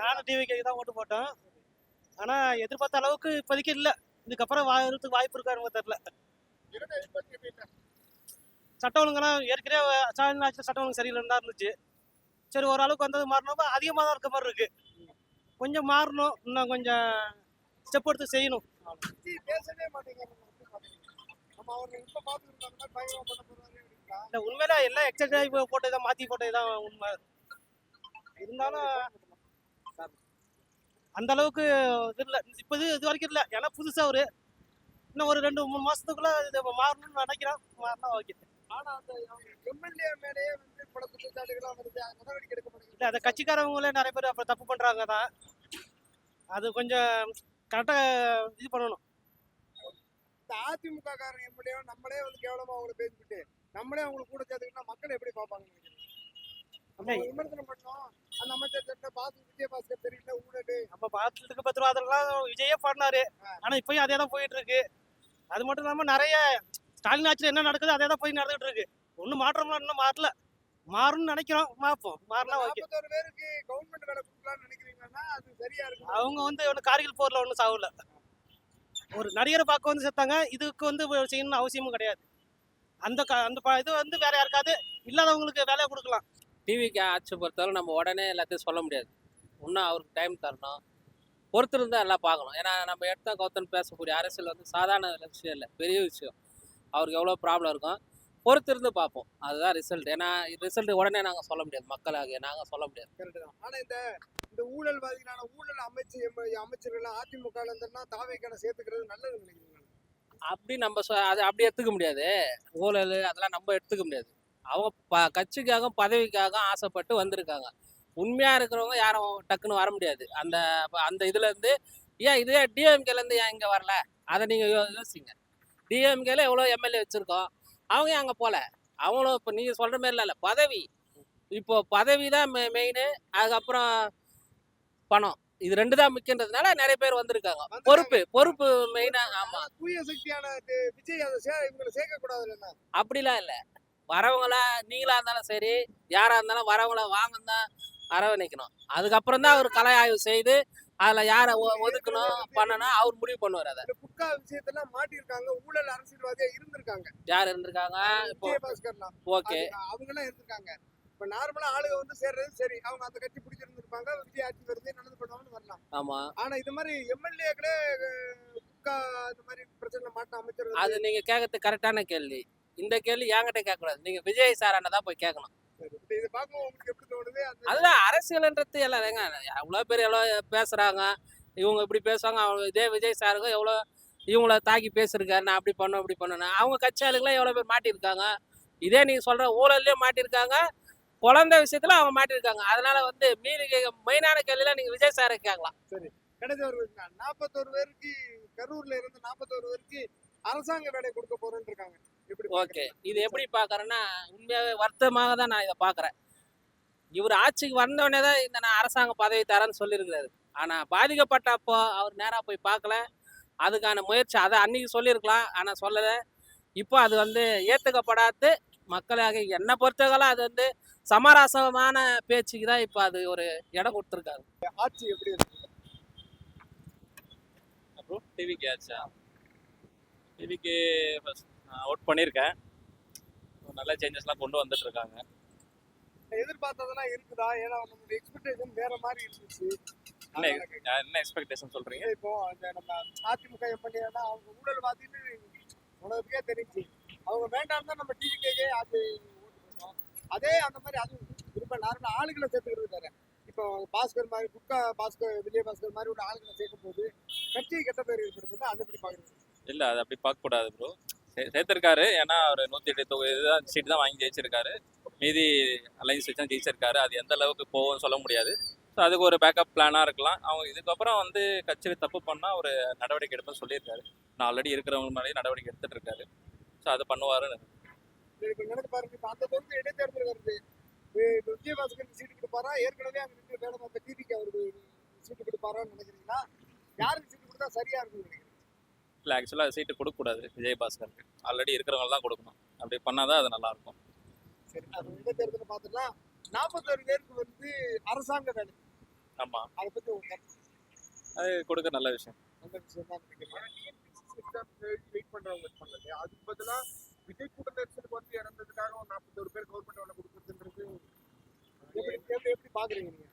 நானும் டிவிக்கு தான் ஓட்டு போட்டோம். ஆனா எதிர்பார்த்த அளவுக்கு இப்போதைக்கு இல்ல. இதுக்கப்புறம் வரதுக்கு வாய்ப்பு இருக்கான்னு தெரியல. சட்ட ஒழுங்கெல்லாம் ஏற்கனவே ஸ்டாலின் ஆட்சியில் சட்ட ஒழுங்கு சரியில்லைன்னு தான் இருந்துச்சு. சரி ஓரளவுக்கு வந்தது மாறினப்ப அதிகமாக தான் இருக்க மாதிரி இருக்கு. கொஞ்சம் மாறணும், இன்னும் கொஞ்சம் ஸ்டெப் எடுத்து செய்யணும். இல்ல உண்மையில எல்லாம் எக்ஸசைஸ் போட்டதை மாத்தி போட்டதுதான் உண்மை. இருந்தாலும் அந்த அளவுக்கு இது இல்லை. இப்போ இது வரைக்கும் இல்லை. ஏன்னா புதுசா ஒரு இன்னும் ஒரு 2-3 மாசத்துக்குள்ள இது மாறணும்னு நினைக்கிறேன். மாறினா ஓகே. ஆனா அந்த எம்எல்ஏ மேலேயே வந்து பல குற்றச்சாட்டுகள்லாம் வருது, நடவடிக்கை எடுக்க மாட்டேங்குது. இல்லை, அந்த கட்சிக்காரவங்களே நிறைய பேர் அப்போ தப்பு பண்றாங்க தான். அது கொஞ்சம் கரெக்டா இது பண்ணணும். இந்த அதிமுக காரங்க எம்எல்ஏ நம்மளே வந்து கேவலமா அவங்களை பேசிக்கிட்டு நம்மளே அவங்களுக்கு கூட சேர்த்துக்கிட்டா மக்கள் எப்படி பார்ப்பாங்க நினைக்கிறீங்க? நம்ம விமர்சனம் பண்ணோம், அந்த அமைச்சர் விஜயபாஸ்கர் தெரியல ஊழல். நம்ம பாத்துட்டு 10 ரூபா அதெல்லாம் விஜயே பண்ணாரு. ஆனா இப்பயும் அதே தான் போயிட்டு இருக்கு. அது மட்டும் இல்லாம நிறைய ஸ்டாலின் ஆட்சியில் என்ன நடக்குது அதே தான் போய் நடந்துட்டு இருக்கு. ஒன்றும் மாற்றம்லாம் இன்னும் மாறல. மாறும்னு நினைக்கிறோம், பார்ப்போம். மாறினா ஓகே. 41 பேருக்கு கவர்மெண்ட் வேலை கொடுக்கலாம்னு நினைக்கிறீங்கன்னா அது சரியா இருக்கு? அவங்க வந்து ஒன்றும் கார்கில் போர்ல ஒன்றும் சாவல. ஒரு நடிகரை பார்க்க வந்து செத்தாங்க. இதுக்கு வந்து செய்யணும்னு அவசியமும் கிடையாது. அந்த இது வந்து வேற யாருக்காவது இல்லாதவங்களுக்கு வேலையை கொடுக்கலாம். டிவிக்கு ஆட்சி பொறுத்தவரை நம்ம உடனே எல்லாத்தையும் சொல்ல முடியாது. இன்னும் அவருக்கு டைம் தரணும், பொறுத்திருந்து தான் எல்லாம் பார்க்கணும். ஏன்னா நம்ம எடுத்த கௌத்தன் பேசக்கூடிய அரசியல் வந்து சாதாரண விஷயம் இல்லை, பெரிய விஷயம். அவருக்கு எவ்வளோ ப்ராப்ளம் இருக்கும், பொறுத்திருந்து பார்ப்போம். அதுதான் ரிசல்ட். ஏன்னா ரிசல்ட் உடனே நாங்கள் சொல்ல முடியாது, மக்களாகிய நாங்கள் சொல்ல முடியாது. கரெக்ட் தான். ஆனால் இந்த ஊழல்வாதிகளான ஊழல் அமைச்சர்கள் அதிமுக இருந்தோம்னா தாவேக்கான சேர்த்துக்கிறது நல்லது நினைக்கிறீங்க? அப்படி நம்ம அது அப்படி எடுத்துக்க முடியாது. ஊழல் அதெல்லாம் நம்ம எடுத்துக்க முடியாது. அவங்க கட்சிக்காக பதவிக்காக ஆசைப்பட்டு வந்திருக்காங்க. உண்மையாக இருக்கிறவங்க யாரும் டக்குன்னு வர முடியாது. அந்த அந்த இதுலேருந்து ஏன் இதே டிஎம்கேலேருந்து ஏன் இங்கே வரல, அதை நீங்கள் யோசிங்க. டிஎம்கேல எவ்வளோ எம்எல்ஏ வச்சுருக்கோம், அவங்க ஏன் அங்கே போகல? அவங்களும் இப்போ நீங்கள் சொல்கிற மாதிரிலாம் இல்லை, பதவி. இப்போ பதவி தான் மெயின், அதுக்கப்புறம் பணம். இது 2 தான் முக்கியன்றதுனால நிறைய பேர் வந்திருக்காங்க. பொறுப்பு மெயினா. ஆமா, தூய சக்தியான விஜய் அதை இவங்களை சேர்க்கக்கூடாது இல்லைன்னா? அப்படிலாம் இல்லை. வரவங்களா நீங்களா இருந்தாலும் சரி, யாரா இருந்தாலும் வரவங்கள வாங்கன்னு தான் அரவணைக்கணும். அதுக்கப்புறம் தான் அவர் கலை ஆய்வு செய்து அதில் யாரை ஒதுக்கணும் பண்ணணும் அவர் முடிவு பண்ணுவார். அதை புக்கா விஷயத்தெல்லாம் மாட்டிருக்காங்க, ஊழல் அரசியல்வாதியா இருந்திருக்காங்க. யார் இருந்திருக்காங்க? இப்போ விஜயபாஸ்கர்லாம் ஓகே, அவங்க எல்லாம் இருந்திருக்காங்க. இப்ப நார்மலா ஆளுங்க வந்து சேர்றது சரி, அவங்க அந்த கட்சி பிடிச்சிருந்திருப்பாங்க, விஜய் ஆட்சி வருது நல்லது பண்ணுவாங்கன்னு வரலாம். ஆமா. ஆனா இது மாதிரி எம்எல்ஏக்களே புக்கா இந்த மாதிரி பிரச்சனை மாட்ட அமைச்சர் அது நீங்க கேட்கறது கரெக்டான கேள்வி. இந்த கேள்வி என்கிட்ட கேட்கக்கூடாது, நீங்க விஜய் சாரான தான் போய் கேட்கணும். இது பார்க்கும்போது உங்களுக்கு எப்படி தோணுது? அதுதான் அரசியல்ன்றது. எல்லாம் எவ்வளோ பேர் எவ்வளோ பேசுறாங்க, இவங்க இப்படி பேசுவாங்க. அவங்க இதே விஜய் சாருங்க எவ்வளோ இவங்கள தாக்கி பேசியிருக்காரு, நான் அப்படி பண்ணணும் இப்படி பண்ணணும். அவங்க கட்சி ஆளுங்களாம் எவ்வளோ பேர் மாட்டியிருக்காங்க. இதே நீங்க சொல்ற ஊழல்லையும் மாட்டியிருக்காங்க, குழந்தை விஷயத்துல அவங்க மாட்டியிருக்காங்க. அதனால வந்து மீறி மெயினான கேள்வியில நீங்க விஜய் சாரை கேட்கலாம். சரி, கடைசி ஒரு 41 பேருக்கு கரூர்ல இருந்து 41 பேருக்கு அரசாங்க வேலை கொடுக்க போறேன்னு இருக்காங்க. ஓகே, இது எப்படி பாக்குறேன்னா உண்மையாவே வருத்தமாக தான் நான் இதை பாக்குறேன். இவர் ஆட்சிக்கு வந்தோடனே தான் இந்த நான் அரசாங்க பதவி தரேன்னு சொல்லியிருக்கிறாரு. ஆனா பாதிக்கப்பட்டப்போ அவர் நேரா போய் பார்க்கல. அதுக்கான முயற்சி அதை அன்னைக்கு சொல்லியிருக்கலாம், ஆனா சொல்லலை. இப்போ அது வந்து ஏத்துக்கப்படாது. மக்களாக என்னை பொறுத்தவரை அது வந்து சமரசமான பேச்சுக்கு தான் இப்போ அது ஒரு இடம் கொடுத்துருக்காங்க. ஆட்சி எப்படி இருக்கு? அப்புறம் டிவிக்கு ஆச்சா? டிவிக்கு அவுட் பண்ணியிருக்கேன். நல்ல சேஞ்சஸ்லாம் கொண்டு வந்துட்டு இருக்காங்க. எதிர்பார்த்ததெல்லாம் இருக்குதா? ஏன்னா நம்மளுடைய எக்ஸ்பெக்டேஷன் வேற மாதிரி இருந்துச்சு. என்ன எக்ஸ்பெக்டேஷன் சொல்றீங்க? இப்போ நம்ம அதிமுக எம்எல்ஏனா அவங்க ஊழல்வாதின்னு உலகத்துக்கே தெரிஞ்சு அவங்க வேண்டாம் தான் நம்ம டிவிக்கே அது ஓட்டு போட்டோம். அதே அந்த மாதிரி அது இப்போ நார்மலாக ஆளுகளை சேர்த்துக்கிறது வேற. இப்போ பாஸ்கர் மாதிரி பாஸ்கர் விஜயபாஸ்கர் மாதிரி ஒரு ஆளுங்களை சேர்க்கும் போது கட்சி கெட்ட பேர் இருக்கிறது அதை எப்படி பார்க்குறது? இல்லை, அது அப்படி பார்க்கக்கூடாது ப்ரோ. சேர்த்துருக்காரு. ஏன்னா அவர் 108 சீட்டு தான் வாங்கி ஜெயிச்சிருக்காரு. மீதி அலைன்ஸ் வச்சு ஜெயிச்சிருக்காரு. அது எந்த அளவுக்கு போகும்னு சொல்ல முடியாது. ஸோ அதுக்கு ஒரு பேக்கப் பிளானாக இருக்கலாம். அவங்க இதுக்கப்புறம் வந்து கட்சியில் தப்பு பண்ணால் ஒரு நடவடிக்கை எடுப்பேன்னு சொல்லியிருக்காரு. நான் ஆல்ரெடி இருக்கிறவங்க மேலேயே நடவடிக்கை எடுத்துகிட்டு இருக்காரு. ஸோ அது பண்ணுவாருன்னு. இப்போ நினைச்சு பாருங்க, இப்போ அந்த பொறுத்து இடைத்தேர்தல் வருது. விஜயபாஸ்கருக்கு சீட்டு கொடுப்பாரா, ஏற்கனவே அங்கே நின்று வேலை பார்த்த டிவிக்கு அவருக்கு சீட்டு கொடுப்பாரான்னு நினைக்கிறீங்களா? யாருக்கு சீட்டு கொடுத்தா சரியா இருக்குன்னு நினைக்கிறீங்க? இல்லை, ஆக்சுவலாக சீட்டு கொடுக்கக்கூடாது விஜயபாஸ்கருக்கு. ஆல்ரெடி இருக்கிறவங்க தான் கொடுக்கணும். அப்படி பண்ணால் தான் அது நல்லாயிருக்கும். சரி, அது இடைத்தேர்தலை பார்த்துக்கலாம். 41 பேருக்கு வந்து அரசாங்க வேலை ஆமா, அதை பத்தி உங்க கருத்து? அது கொடுக்க நல்ல விஷயம். நல்ல விஷயம் தான் நினைக்கிறேன். வெயிட் பண்றவங்க இருப்பாங்க இல்லையா, அதுக்கு பதிலா விஜய் கூட நெரிசலுக்கு வந்து இறந்ததுக்காக ஒரு 41 பேர் கவர்மெண்ட் வேலை கொடுக்குறதுன்றது எப்படி எப்படி எப்படி பாக்குறீங்க நீங்க?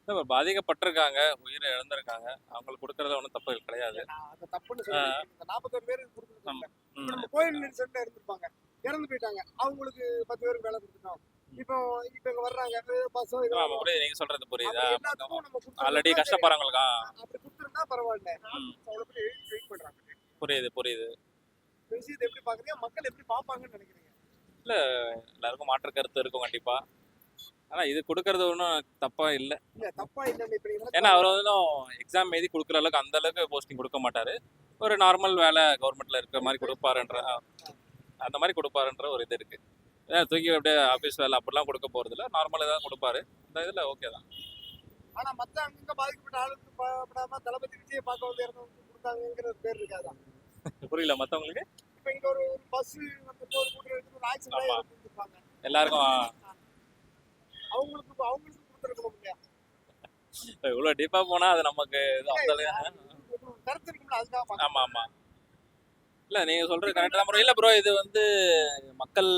இல்ல, பாதிக்கப்பட்டிருக்காங்க, உயிரை இழந்திருக்காங்க, அவங்களுக்கு கொடுக்கறதுல ஒன்றும் தப்பு கிடையாது. நான் அதை தப்புன்னு சொல்றேன். இந்த 41 பேர் கொடுக்குறது ஆமா. இல்ல. இப்ப நம்ம கோயில் நெரிசல்ல இருந்திருப்பாங்க, இறந்து போயிட்டாங்க, அவங்களுக்கு 10 பேருக்கு வேலை கொடுத்துட்டோம். இப்போ இப்ப இங்க வர்றாங்க பஸ்ஸோ இதோ ஆமா, புரியுது, நீங்க சொல்றது புரியுதா. அப்ப எல்லாத்துக்கும் நம்ம ஆல்ரெடி கொடுத்துருந்தா கஷ்டப்படுறவங்களுக்கா. அப்படி கொடுத்துருந்தா பரவாயில்ல. அவ்வளவு பேர் வெயிட் பண்றாங்க. புரியுது புரியுது. இந்த விஷயத்தை எப்படி பாக்குறீங்க, மக்கள் எப்படி பாப்பாங்கன்னு நினைக்கிறீங்க? எல்லாருக்கும் மாற்று கருத்து இருக்கும் கண்டிப்பா. ஆனா இது கொடுக்கறது ஒன்றும் தப்பா இல்லை. இல்ல தப்பா இல்ல, இப்ப நீங்க ஏன்னா அவர் வந்து எக்ஸாம் எழுதி கொடுக்குற அளவுக்கு அந்த அளவுக்கு போஸ்டிங் கொடுக்க மாட்டாரு. ஒரு நார்மல் வேலை கவர்மெண்ட்ல இருக்கிற மாதிரி கொடுப்பாருன்ற அந்த மாதிரி கொடுப்பாருன்ற ஒரு இது இருக்கு. ஏன்னா தூக்கி அப்படியே ஆஃபீஸ் வேலை அப்படிலாம் கொடுக்க போறது இல்லை, நார்மலாக தான் கொடுப்பாரு. இந்த இதில் ஓகே தான். ஆனா மத்த அங்க பாதிக்கப்பட்ட ஆளுக்கு படாம தளபதி விஜயை பார்க்க வந்து இறந்தவங்க கொடுத்தாங்கிற பேர் இருக்காதா? புரியல மற்றவங்களுக்கு. இப்ப இங்க ஒரு பஸ் வந்து ஒரு கூட்டம் எடுத்து ஒரு ஆக்சிடென்ட் ஆமா. இருப்பாங்க, எல்லாருக்கும் அவங்களுக்கு கொடுத்துருக்கணும் இல்லையா? இவ்வளோ டீப்பாக போனால் அது நமக்கு அந்த கருத்து இருக்கும்ல, அதுக்காக பாக்குறேன். ஆமா ஆமா. இல்லை நீங்கள் சொல்கிறது கரெக்டாக தான் ப்ரோ. இல்லை ப்ரோ, இது வந்து மக்கள்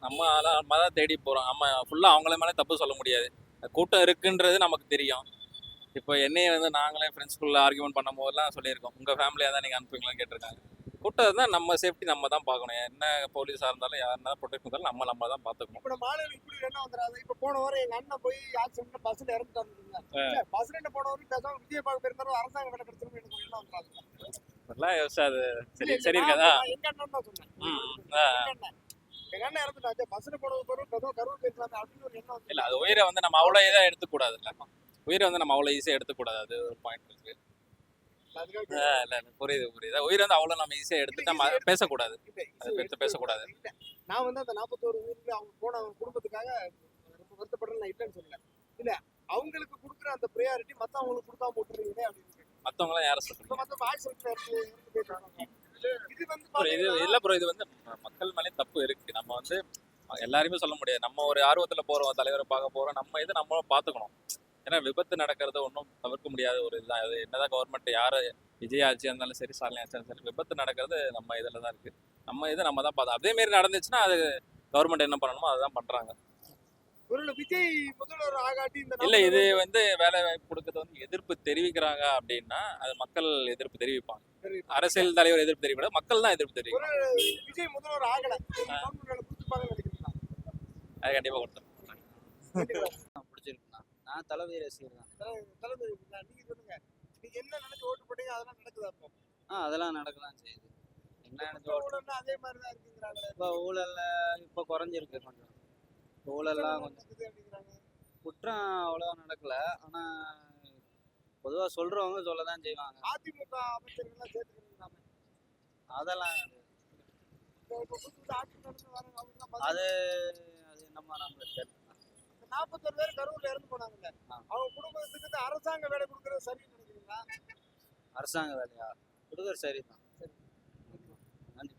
நம்ம தான் தேடி போகிறோம். நம்ம ஃபுல்லாக அவங்கள மேலே தப்பு சொல்ல முடியாது. கூட்டம் இருக்குன்றது நமக்கு தெரியும். இப்போ என்னையே வந்து நாங்களே ஃப்ரெண்ட்ஸ்குள்ளே ஆர்கியூமெண்ட் பண்ணும் போதெல்லாம் சொல்லியிருக்கோம், உங்கள் ஃபேமிலியாக தான் நீங்கள் அனுப்புவீங்களான்னு கேட்டிருக்காங்க. கூட்டம் தான் நம்ம சேஃப்டி நம்ம தான் பார்க்கணும். என்ன போலீஸாக இருந்தாலும் யார் இருந்தாலும் ப்ரொடெக்ட் பண்ணாலும் நம்ம தான் பார்த்துக்கணும். இப்ப நம்ம ஆளுங்க இப்படி என்ன வந்துடாது. இப்ப போன வாரம் எங்க அண்ணன் போய் ஆக்சிடென்ட்ல பஸ்ல இறந்துட்டாங்க. பஸ்ல போன வாரம் பேசாம விஜய் பார்க்க போயிருந்தாலும் அரசாங்க வேலை கிடைச்சிரும் எனக்கு என்ன வந்துடாது. அதெல்லாம் யோசிச்சா அது சரி இருக்காதா. எங்க அண்ணன் தான் சொன்னேன். ஆ. எங்க அண்ணன் இறந்துட்டாச்சு, பஸ்ல போனது பிறகு கரூர் பேசலாமே அப்படின்னு ஒரு எண்ணம் வந்து. இல்லை, அது உயிரை வந்து நம்ம அவ்வளோ இதாக எடுத்துக்கூடாது. உயிரை வந்து நம்ம அவ்வளோ ஈஸியாக எடுத்துக்கூடாது. அது ஒரு பாயிண்ட் இருக்கு. இல்லை புரியுது புரியுது. உயிரை வந்து அவ்வளோ நம்ம ஈஸியாக எடுத்துட்டு நம்ம பேசக்கூடாது. அதை பற்றி பேசக்கூடாது. நான் வந்து அந்த 41 ஊருக்கு அவங்க போன குடும்பத்துக்காக ரொம்ப வருத்தப்படுறேன், நான் இல்லைன்னு சொல்லல. இல்ல அவங்களுக்கு கொடுக்குற அந்த ப்ரையாரிட்டி மத்தவங்களுக்கு கொடுக்காம விட்டுறீங்களே அப்படின்னு. மற்றவங்களாம் யாரை சொல்றீங்க? இப்ப மத்த ஆக்சிடென்ட்ல இருந்து போயிட்டாங்க. இது வந்து இது இல்லை ப்ரோ, இது வந்து மக்கள் மேலே தப்பு இருக்கு. நம்ம வந்து எல்லாருமே சொல்ல முடியாது. நம்ம ஒரு ஆர்வத்தில் போகிறோம், தலைவரை பார்க்க போகிறோம், நம்ம இது நம்மளும் பார்த்துக்கணும். ஏன்னா விபத்து நடக்கிறது ஒன்றும் தவிர்க்க முடியாத ஒரு இதுதான். அது என்னதான் கவர்மெண்ட் யார் விஜய் ஆட்சியாக இருந்தாலும் சரி, ஸ்டாலின் ஆட்சியாக இருந்தாலும் சரி, விபத்து நடக்கிறது நம்ம இதில் தான் இருக்குது. நம்ம இதை நம்ம தான் பார்த்தோம். அதேமாரி நடந்துச்சுன்னா அது கவர்மெண்ட் என்ன பண்ணணுமோ அதுதான் பண்ணுறாங்க. ஒரு விஜய் முதல்வர் ஆகாட்டி இந்த இல்லை, இது வந்து வேலை வாய்ப்பு கொடுக்கறது வந்து எதிர்ப்பு தெரிவிக்கிறாங்க அப்படின்னா அது மக்கள் எதிர்ப்பு தெரிவிப்பாங்க. அரசியல் தலைவர் எதிர்ப்பு தெரிவிக்க, மக்கள் தான் எதிர்ப்பு தெரிவிப்பாங்க. விஜய் முதல்வர் ஆகல கொடுத்துருப்பாங்கன்னு நினைக்கிறீங்களா? அது கண்டிப்பாக கொடுத்துருப்பாங்க. பிடிச்சிருக்குண்ணா. நான் தளபதி ரசிகர் தான். தளபதி நீங்க சொல்லுங்க, நீங்க என்ன நினைச்சு ஓட்டு போட்டீங்க, அதெல்லாம் நடக்குதா? அப்போ அதெல்லாம் நடக்கலாம் செய்யுது. என்ன நினைச்சு ஊழல்னா அதே மாதிரி தான் இருக்குங்கிறாங்க. இப்போ ஊழல்ல இப்போ குறைஞ்சிருக்கு கொஞ்சம். ஊழல்லாம் கொஞ்சம் நடக்குது அப்படிங்கிறாங்க. குற்றம் அவ்வளோவா நடக்கல. ஆனால் பொதுவாக சொல்கிறவங்க சொல்ல தான் செய்வாங்க. அதிமுக அமைச்சர்கள்லாம் சேர்த்துக்கிறாங்க. அதெல்லாம் இப்போ புதுசு ஆட்சி நடந்து வராங்க, அவங்களுக்குலாம் அது அது நம்ம தெரியல. 41 பேர் கரூர்ல இறந்து போனாங்கல்ல, அவங்க குடும்பத்துக்கு அரசாங்க வேலை கொடுக்கறது சரின்னு நினைக்கிறீங்களா? அரசாங்க வேலையா கொடுக்குறது சரி தான். நன்றி.